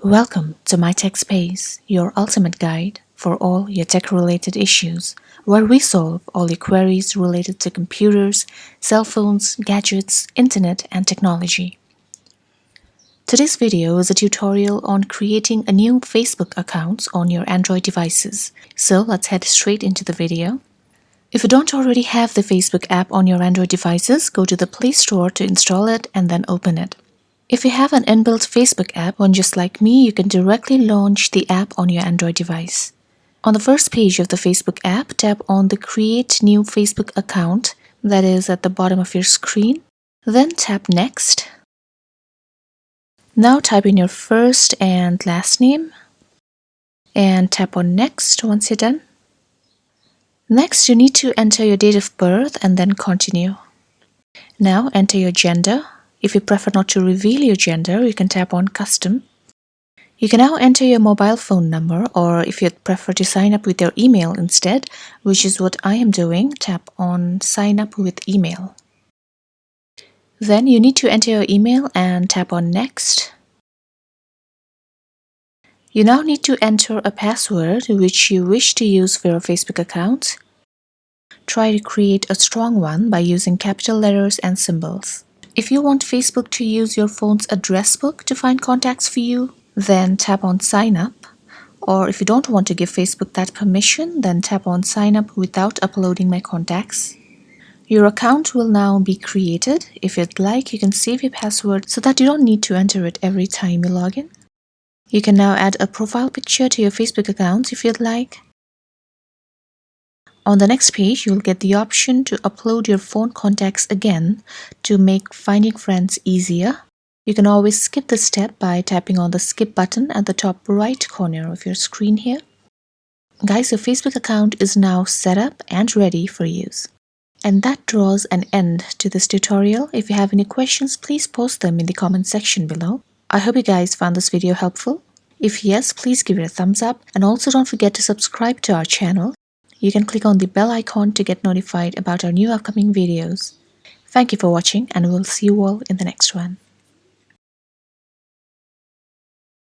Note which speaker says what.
Speaker 1: Welcome to My Tech Space, your ultimate guide for all your tech-related issues, where we solve all your queries related to computers, cell phones, gadgets, internet, and technology. Today's video is a tutorial on creating a new Facebook account on your Android devices. So let's head straight into the video. If you don't already have the Facebook app on your Android devices, go to the Play Store to install it and then open it. If you have an inbuilt Facebook app on just like me, you can directly launch the app on your Android device. On the first page of the Facebook app, tap on the Create New Facebook Account that is at the bottom of your screen. Then tap Next. Now type in your first and last name and tap on Next once you're done. Next, you need to enter your date of birth and then continue. Now enter your gender. If you prefer not to reveal your gender, you can tap on Custom. You can now enter your mobile phone number, or if you'd prefer to sign up with your email instead, which is what I am doing, tap on Sign Up with Email. Then you need to enter your email and tap on Next. You now need to enter a password which you wish to use for your Facebook account. Try to create a strong one by using capital letters and symbols. If you want Facebook to use your phone's address book to find contacts for you, then tap on Sign Up. Or if you don't want to give Facebook that permission, then tap on Sign Up without uploading my contacts. Your account will now be created. If you'd like, you can save your password so that you don't need to enter it every time you log in. You can now add a profile picture to your Facebook account if you'd like. On the next page, you'll get the option to upload your phone contacts again to make finding friends easier. You can always skip this step by tapping on the skip button at the top right corner of your screen here. Guys, your Facebook account is now set up and ready for use. And that draws an end to this tutorial. If you have any questions, please post them in the comment section below. I hope you guys found this video helpful. If yes, please give it a thumbs up, and also don't forget to subscribe to our channel. You can click on the bell icon to get notified about our new upcoming videos. Thank you for watching, and we'll see you all in the next one.